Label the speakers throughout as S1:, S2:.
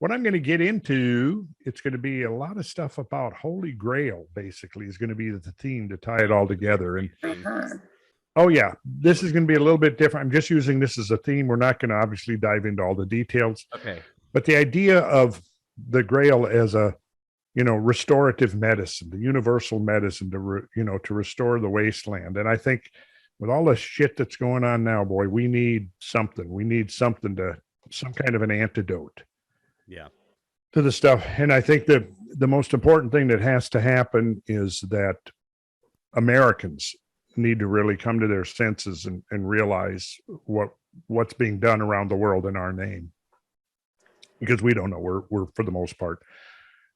S1: what I'm going to get into, it's going to be a lot of stuff about Holy Grail, basically, is going to be the theme to tie it all together. And oh, yeah, this is going to be a little bit different. I'm just using this as a theme. We're not going to obviously dive into all the details.
S2: Okay.
S1: But the idea of the Grail as a, restorative medicine, the universal medicine to restore the wasteland. And I think with all the shit that's going on now, boy, we need something. We need some kind of an antidote.
S2: Yeah.
S1: To the stuff. And I think that the most important thing that has to happen is that Americans need to really come to their senses and realize what's being done around the world in our name. Because we don't know. We're for the most part.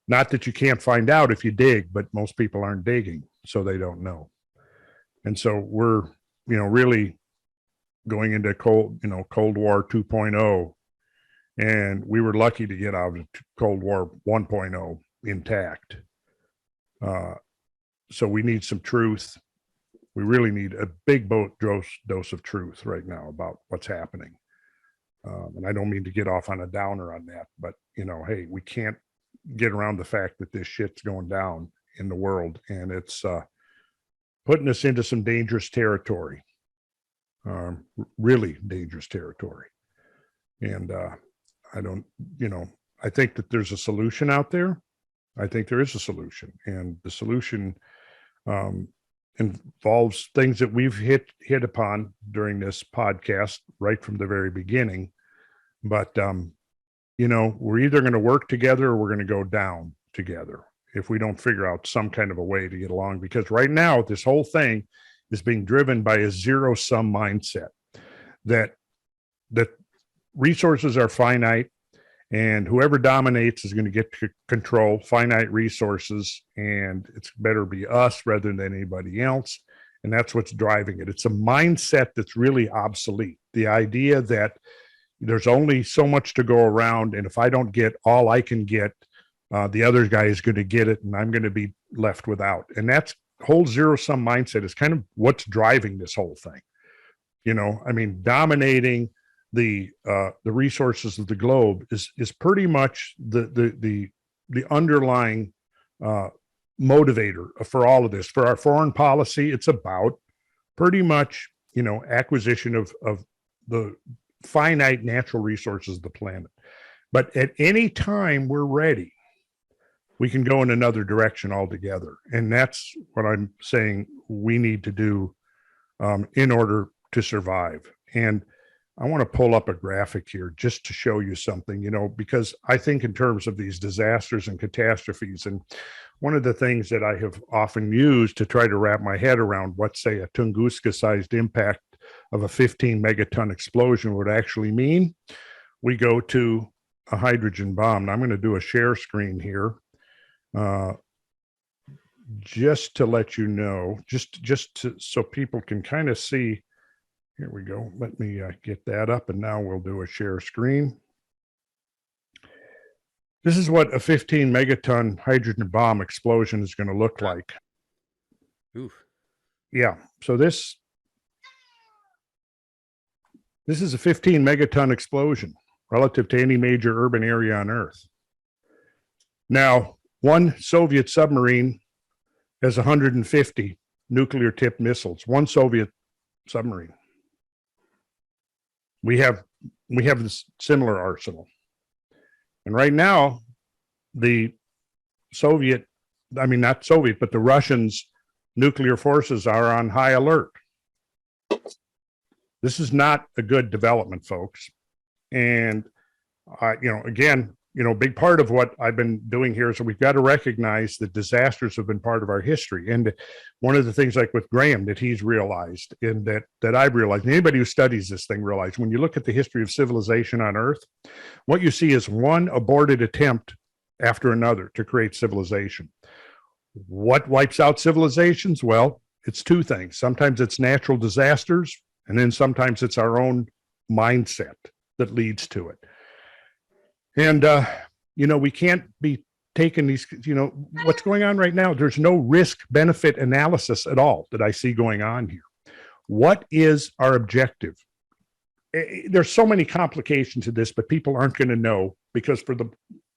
S1: Not that you can't find out if you dig, but most people aren't digging, so they don't know. And so we're, really going into Cold War 2.0. And we were lucky to get out of Cold War 1.0 intact. So we need some truth. We really need a big dose of truth right now about what's happening. And I don't mean to get off on a downer on that, but, hey, we can't get around the fact that this shit's going down in the world, and it's putting us into some dangerous territory, really dangerous territory. And I think that there's a solution out there. I think there is a solution, and the solution involves things that we've hit upon during this podcast right from the very beginning. But we're either going to work together or we're going to go down together if we don't figure out some kind of a way to get along. Because right now, this whole thing is being driven by a zero-sum mindset that resources are finite, and whoever dominates is going to get to control finite resources, and it's better be us rather than anybody else. And that's what's driving it. It's a mindset that's really obsolete. The idea that there's only so much to go around, and if I don't get all I can get, the other guy is going to get it, and I'm going to be left without. And that's whole zero-sum mindset is kind of what's driving this whole thing. Dominating the resources of the globe is pretty much the underlying motivator for all of this. For our foreign policy, it's about pretty much acquisition of the finite natural resources of the planet. But at any time we're ready, we can go in another direction altogether. And that's what I'm saying we need to do in order to survive. And I want to pull up a graphic here just to show you something, because I think in terms of these disasters and catastrophes, and one of the things that I have often used to try to wrap my head around what, say, a Tunguska-sized impact of a 15 megaton explosion would actually mean, we go to a hydrogen bomb. Now I'm going to do a share screen here, just to let you know, so people can kind of see. Here we go. Let me get that up, and now we'll do a share screen. This is what a 15 megaton hydrogen bomb explosion is going to look like.
S2: Oof.
S1: Yeah. So this is a 15 megaton explosion relative to any major urban area on Earth. Now, one Soviet submarine has 150 nuclear tipped missiles. One Soviet submarine. We have this similar arsenal. And right now, the Russians' nuclear forces are on high alert. This is not a good development, folks. And, big part of what I've been doing here is that we've got to recognize that disasters have been part of our history. And one of the things, like with Graham, that he's realized, and that I've realized, and anybody who studies this thing realizes, when you look at the history of civilization on Earth, what you see is one aborted attempt after another to create civilization. What wipes out civilizations? Well, it's two things. Sometimes it's natural disasters, and then sometimes it's our own mindset that leads to it. And, we can't be taking these, what's going on right now. There's no risk benefit analysis at all that I see going on here. What is our objective? there's so many complications to this, but people aren't going to know because for the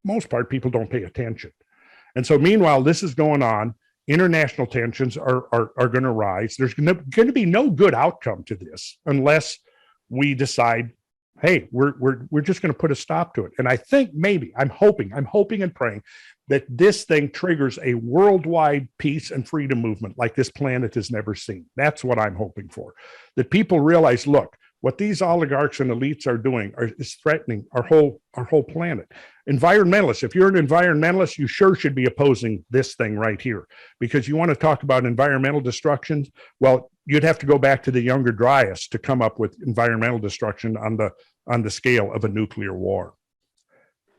S1: most part, people don't pay attention. And so meanwhile, this is going on. International tensions are going to rise. There's going to be no good outcome to this unless we decide, hey, we're just going to put a stop to it. And I think maybe I'm hoping and praying that this thing triggers a worldwide peace and freedom movement like this planet has never seen. That's what I'm hoping for. That people realize, look, what these oligarchs and elites are doing is threatening our whole planet. Environmentalists, if you're an environmentalist, you sure should be opposing this thing right here, because you want to talk about environmental destruction. Well, you'd have to go back to the Younger Dryas to come up with environmental destruction on the scale of a nuclear war.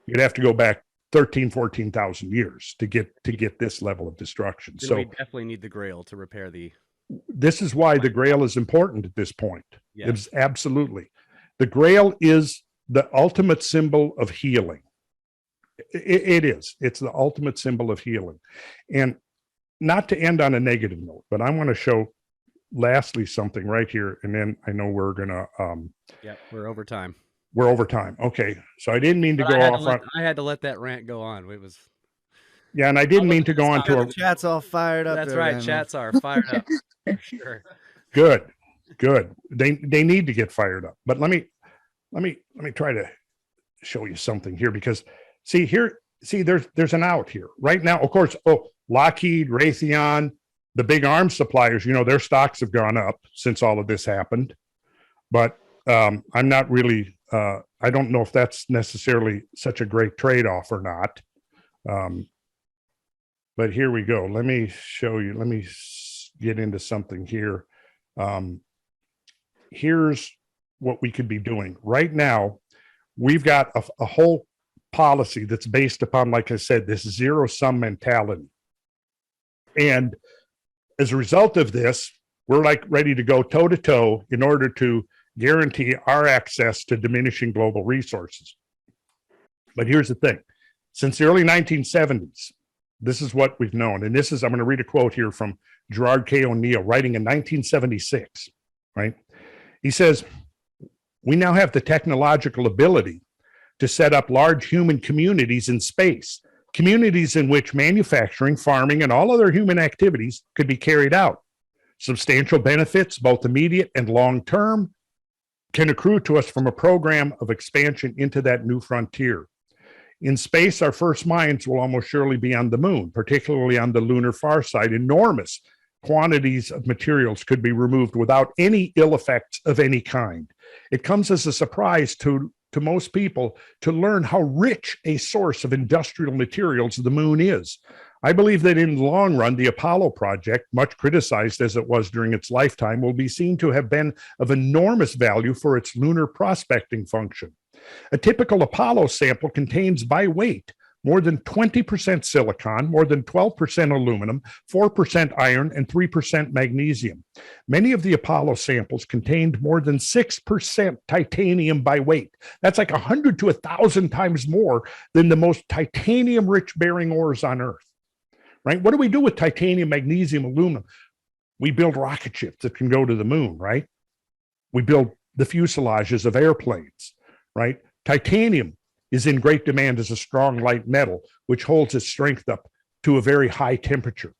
S1: You'd have to go back 14,000 years to get this level of destruction.
S2: Then
S1: so
S2: we definitely need the Grail to repair the.
S1: This is why the Grail is important at this point.
S2: Yeah.
S1: It's absolutely. The Grail is the ultimate symbol of healing. It is. It's the ultimate symbol of healing. And not to end on a negative note, but I want to show lastly something right here. And then I know we're going to.
S2: Yeah, we're over time.
S1: We're over time. Okay. So I didn't mean to
S2: But
S1: go off.
S2: I had to let that rant go on. It was.
S1: Yeah, and I didn't mean to go on to a.
S3: Chat's all fired up.
S2: That's
S3: there,
S2: right.
S3: man.
S2: Chats are fired up. For sure.
S1: Good. They need to get fired up. But let me try to show you something here, because there's an out here right now. Of course, Lockheed, Raytheon, the big arms suppliers, their stocks have gone up since all of this happened. But I'm not really. I don't know if that's necessarily such a great trade-off or not. But here we go. Let me show you. Let me get into something here. Here's what we could be doing right now. We've got a whole policy that's based upon, like I said, this zero-sum mentality. And as a result of this, we're like ready to go toe-to-toe in order to guarantee our access to diminishing global resources. But here's the thing. Since the early 1970s, this is what we've known. And this is, I'm going to read a quote here from Gerard K. O'Neil, writing in 1976, right? He says, "We now have the technological ability to set up large human communities in space, communities in which manufacturing, farming, and all other human activities could be carried out. Substantial benefits, both immediate and long-term, can accrue to us from a program of expansion into that new frontier. In space, our first minds will almost surely be on the moon, particularly on the lunar far side. Enormous quantities of materials could be removed without any ill effects of any kind. It comes as a surprise to most people to learn how rich a source of industrial materials the moon is. I believe that in the long run, the Apollo project, much criticized as it was during its lifetime, will be seen to have been of enormous value for its lunar prospecting function. A typical Apollo sample contains by weight more than 20% silicon, more than 12% aluminum, 4% iron, and 3% magnesium. Many of the Apollo samples contained more than 6% titanium by weight. That's like 100 to 1,000 times more than the most titanium-rich bearing ores on Earth. Right? What do we do with titanium, magnesium, aluminum? We build rocket ships that can go to the moon, right? We build the fuselages of airplanes, right? Titanium is in great demand as a strong light metal, which holds its strength up to a very high temperature.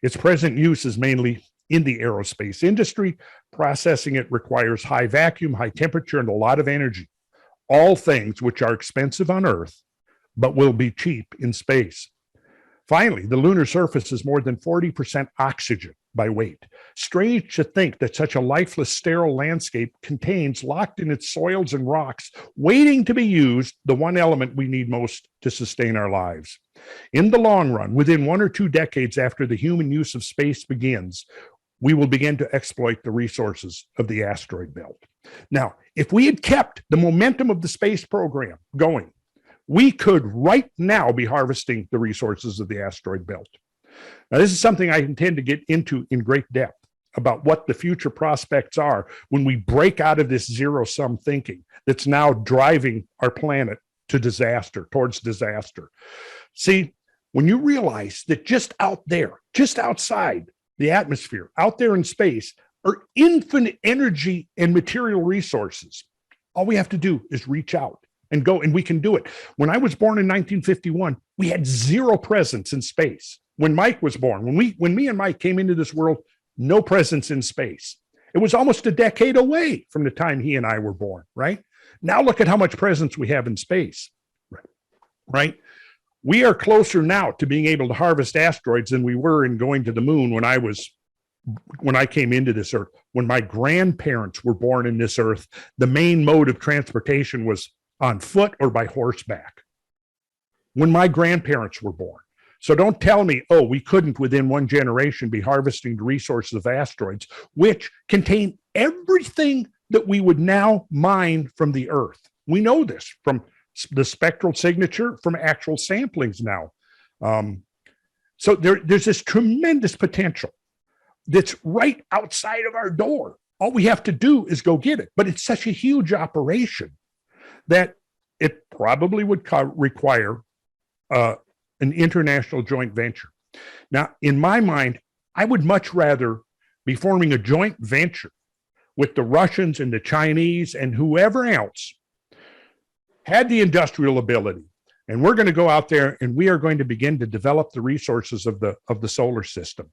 S1: Its present use is mainly in the aerospace industry. Processing it requires high vacuum, high temperature, and a lot of energy. All things which are expensive on Earth, but will be cheap in space. Finally, the lunar surface is more than 40% oxygen by weight. Strange to think that such a lifeless, sterile landscape contains, locked in its soils and rocks, waiting to be used, the one element we need most to sustain our lives. In the long run, within 1 or 2 decades after the human use of space begins, we will begin to exploit the resources of the asteroid belt. Now, if we had kept the momentum of the space program going, we could right now be harvesting the resources of the asteroid belt. Now, this is something I intend to get into in great depth about what the future prospects are when we break out of this zero-sum thinking that's now driving our planet to disaster, towards disaster. See, when you realize that just out there, just outside the atmosphere, out there in space, are infinite energy and material resources, All we have to do is reach out and go, and we can do it. When I was born in 1951, we had zero presence in space. When Mike was born, when me and Mike came into this world, no presence in space. It was almost a decade away from the time he and I were born, right? Now look at how much presence we have in space, right? We are closer now to being able to harvest asteroids than we were in going to the moon when I came into this earth. When my grandparents were born in this earth, the main mode of transportation was on foot or by horseback. When my grandparents were born. So don't tell me, oh, we couldn't within one generation be harvesting the resources of asteroids, which contain everything that we would now mine from the earth. We know this from the spectral signature, from actual samplings now. So there's this tremendous potential that's right outside of our door. All we have to do is go get it. But it's such a huge operation that it probably would require an international joint venture. Now, in my mind, I would much rather be forming a joint venture with the Russians and the Chinese and whoever else had the industrial ability. And we're going to go out there and we are going to begin to develop the resources of the solar system.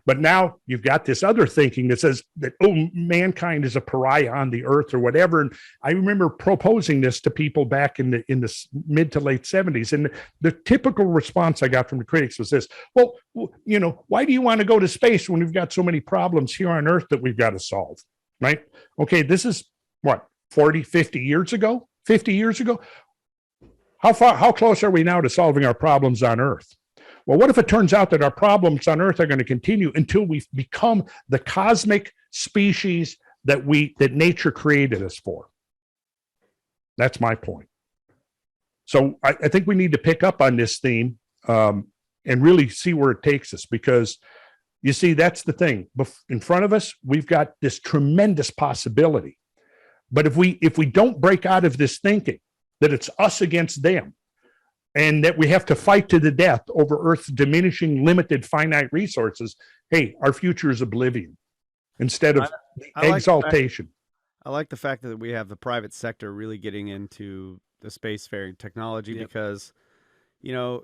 S1: But now you've got this other thinking that says that, oh, mankind is a pariah on the earth or whatever. And I remember proposing this to people back in the mid to late 70s. And the typical response I got from the critics was this: well, you know, why do you want to go to space when we've got so many problems here on earth that we've got to solve, right? Okay, this is what, 40, 50 years ago? 50 years ago? How close are we now to solving our problems on earth? Well, what if it turns out that our problems on Earth are going to continue until we become the cosmic species that nature created us for? That's my point. So I think we need to pick up on this theme and really see where it takes us, because you see, that's the thing. In front of us, we've got this tremendous possibility. But if we don't break out of this thinking that it's us against them, and that we have to fight to the death over Earth's diminishing, limited, finite resources, hey, our future is oblivion instead of exaltation.
S3: I like the fact that we have the private sector really getting into the spacefaring technology, because, you know,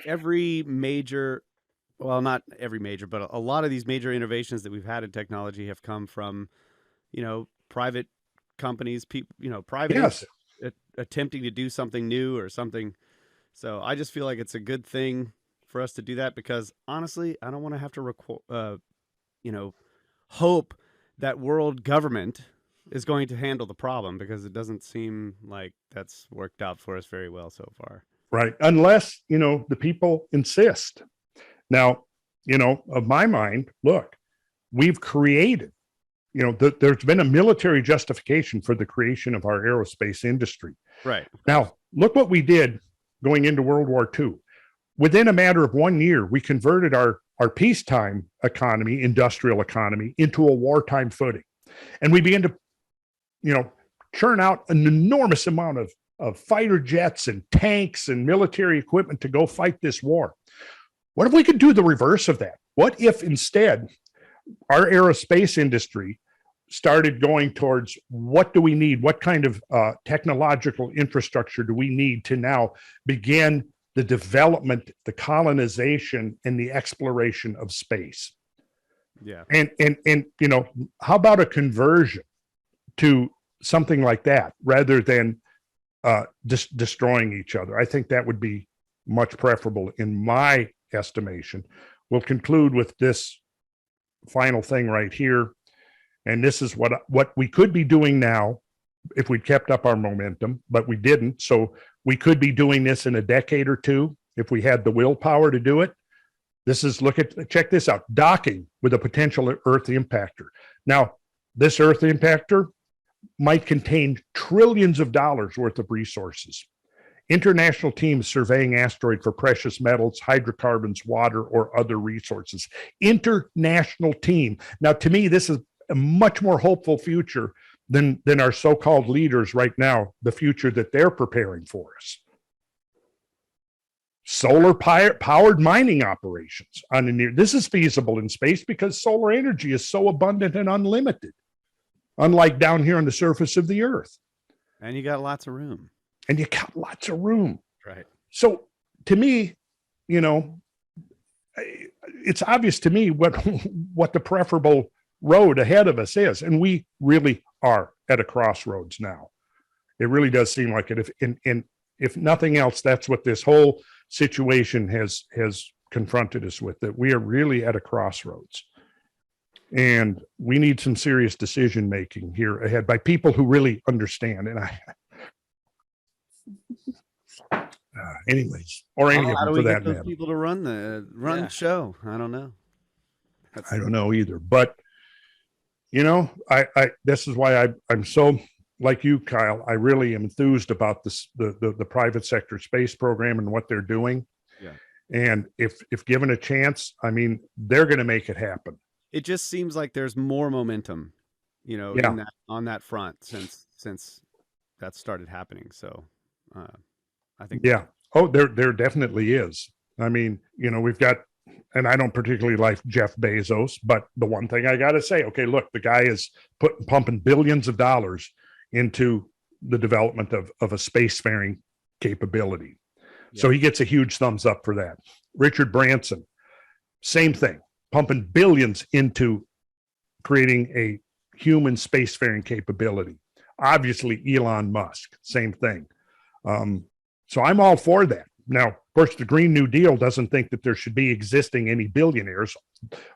S3: every major, well, not every major, but a lot of these major innovations that we've had in technology have come from, you know, private companies, people, you know, private attempting to do something new or something. So I just feel like it's a good thing for us to do that, because honestly, I don't want to have to, you know, hope that world government is going to handle the problem, because it doesn't seem like that's worked out for us very well so far.
S1: Right. Unless, you know, the people insist. Now, you know, of my mind, look, we've created, you know, there's been a military justification for the creation of our aerospace industry.
S3: Right.
S1: Now, look what we did going into World War II. Within a matter of 1 year, we converted our peacetime economy, industrial economy, into a wartime footing. And we began to, you know, churn out an enormous amount of fighter jets and tanks and military equipment to go fight this war. What if we could do the reverse of that? What if instead our aerospace industry started going towards, what do we need? What kind of technological infrastructure do we need to now begin the development, the colonization, and the exploration of space?
S3: Yeah.
S1: And you know, how about a conversion to something like that rather than just destroying each other? I think that would be much preferable in my estimation. We'll conclude with this final thing right here. And this is what we could be doing now if we kept up our momentum, but we didn't. So we could be doing this in a decade or two if we had the willpower to do it. This is, check this out, docking with a potential Earth impactor. Now, this Earth impactor might contain trillions of dollars worth of resources. International teams surveying asteroid for precious metals, hydrocarbons, water, or other resources. International team. Now, to me, this is a much more hopeful future than our so-called leaders right now, the future that they're preparing for us. Solar powered mining operations on the near. This is feasible in space because solar energy is so abundant and unlimited, unlike down here on the surface of the Earth.
S3: And you got lots of room.
S1: And you got lots of room.
S2: Right.
S1: So to me, you know, it's obvious to me what the preferable road ahead of us is. And we really are at a crossroads now. It really does seem like it. If nothing else, that's what this whole situation has confronted us with, that we are really at a crossroads. And we need some serious decision making here ahead by people who really understand. And anyways, or any of
S3: How
S1: them
S3: do
S1: for
S3: we
S1: that
S3: get those
S1: matter.
S3: people to run the show? I don't know.
S1: I don't know either. But you know, I this is why I'm so like you, Kyle. I really am enthused about this the private sector space program and what they're doing.
S3: Yeah.
S1: And if given a chance, I mean, they're going to make it happen.
S3: It just seems like there's more momentum, you know,
S1: Yeah.
S3: in on that front since that started happening. So I think
S1: Yeah. Oh, there definitely is. I mean, you know, we've got, and I don't particularly like Jeff Bezos, but the one thing I got to say, okay, look, the guy is pumping billions of dollars into the development of a spacefaring capability.
S3: Yeah.
S1: So he gets a huge thumbs up for that. Richard Branson, same thing, pumping billions into creating a human spacefaring capability. Obviously, Elon Musk, same thing. So I'm all for that. Now, of course, the Green New Deal doesn't think that there should be existing any billionaires.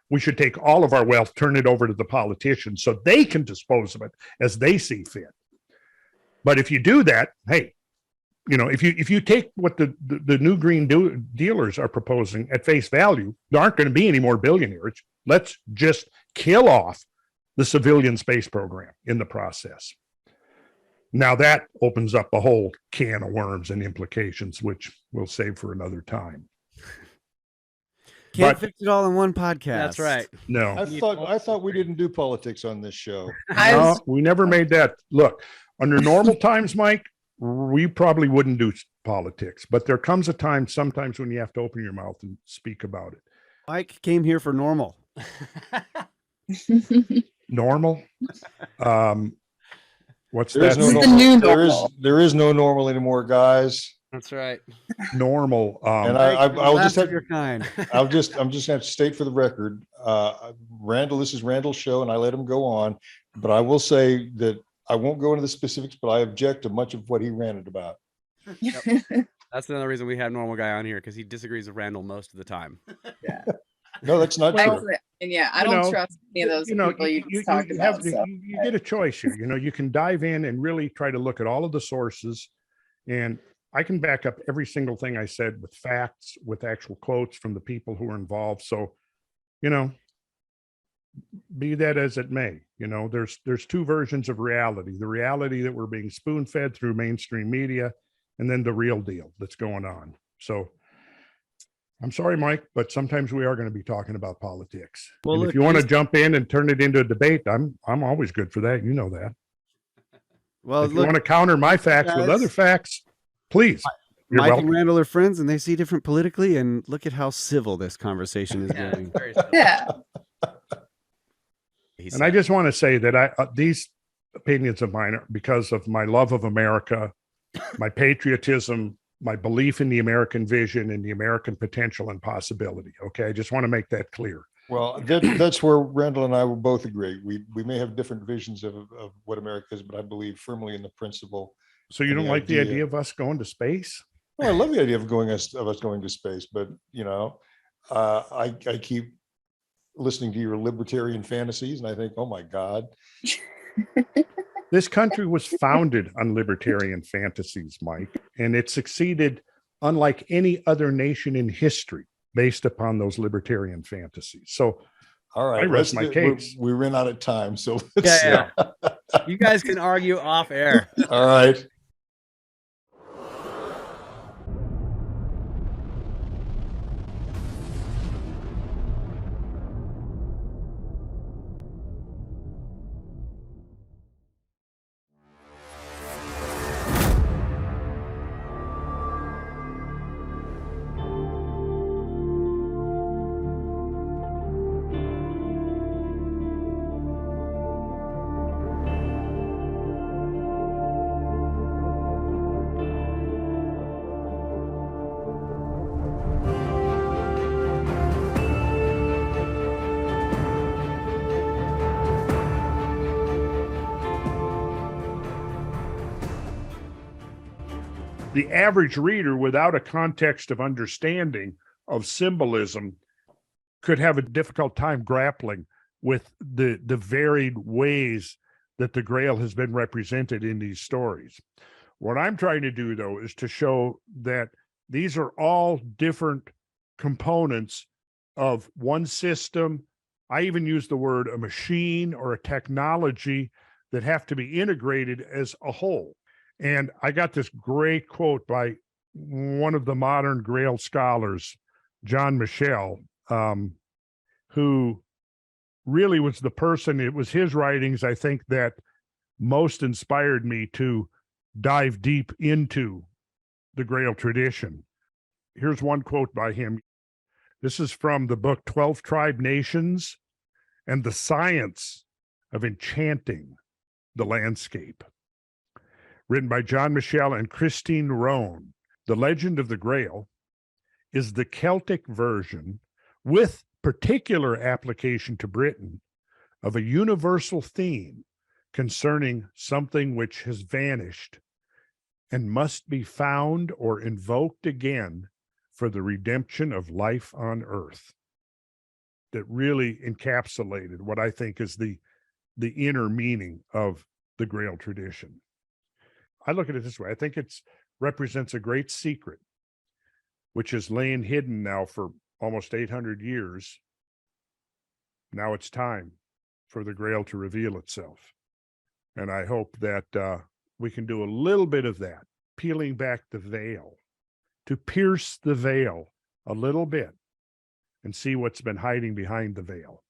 S1: We should take all of our wealth, turn it over to the politicians so they can dispose of it as they see fit. But if you do that, hey, you know, if you take what the new Green Dealers are proposing at face value, there aren't going to be any more billionaires. Let's just kill off the civilian space program in the process. Now that opens up a whole can of worms and implications, which we'll save for another time.
S3: Can't fix it all in one podcast.
S2: That's right.
S1: No,
S4: I thought we didn't do politics on this show.
S1: no, we never made that. Look, under normal times, Mike, we probably wouldn't do politics, but there comes a time sometimes when you have to open your mouth and speak about it.
S3: Mike came here for normal.
S1: Normal. What's
S4: There is
S1: that?
S4: no
S5: This is the new
S4: normal.
S5: normal.
S4: There is no normal anymore, guys.
S2: That's right.
S1: Normal.
S4: And I'll just have
S3: your kind.
S4: I'm just going to have to state for the record, Randall, this is Randall's show and I let him go on, but I will say that I won't go into the specifics, but I object to much of what he ranted about.
S2: That's another reason we have normal guy on here, because he disagrees with Randall most of the time.
S5: Yeah.
S4: No, that's not true.
S5: Well, and yeah, I don't trust any of those people you just talked about.
S1: You get a choice here. You know, you can dive in and really try to look at all of the sources, and I can back up every single thing I said with facts, with actual quotes from the people who are involved. So, you know, be that as it may, you know, there's two versions of reality: the reality that we're being spoon-fed through mainstream media, and then the real deal that's going on. So I'm sorry, Mike, but sometimes we are going to be talking about politics.
S3: Well,
S1: and
S3: look,
S1: if you want to jump in and turn it into a debate, I'm always good for that. You know that.
S3: Well,
S1: if you want to counter my facts with other facts, please. You're
S3: Mike
S1: welcome.
S3: and Randall are friends, and they see different politically. And look at how civil this conversation is
S2: Yeah,
S3: going.
S2: very simple.
S5: Yeah.
S1: And I just want to say that these opinions of mine are because of my love of America, my patriotism, my belief in the American vision and the American potential and possibility. Okay, I just want to make that clear.
S4: Well, that's where Randall and I will both agree. We may have different visions of what America is, but I believe firmly in the principle.
S1: So you don't like the idea of us going to space?
S4: Well, I love the idea of us going to space, but you know, I keep listening to your libertarian fantasies, and I think, oh my God.
S1: This country was founded on libertarian fantasies, Mike, and it succeeded unlike any other nation in history based upon those libertarian fantasies. So
S4: all right,
S1: I rest my case.
S4: We ran out of time, so let's,
S2: Yeah. You guys can argue off air.
S4: all right.
S1: the average reader without a context of understanding of symbolism could have a difficult time grappling with the varied ways that the Grail has been represented in these stories. What I'm trying to do, though, is to show that these are all different components of one system. I even use the word a machine or a technology that have to be integrated as a whole. And I got this great quote by one of the modern Grail scholars, John Michel, who really was the person, it was his writings, I think, that most inspired me to dive deep into the Grail tradition. Here's one quote by him. This is from the book 12 Tribe Nations and the Science of Enchanting the Landscape, written by John Michel and Christine Rohn. The legend of the Grail is the Celtic version, with particular application to Britain, of a universal theme concerning something which has vanished and must be found or invoked again for the redemption of life on earth. That really encapsulated what I think is the inner meaning of the Grail tradition. I look at it this way. I think it represents a great secret, which is laying hidden now for almost 800 years. Now it's time for the Grail to reveal itself. And I hope that we can do a little bit of that, peeling back the veil, to pierce the veil a little bit and see what's been hiding behind the veil.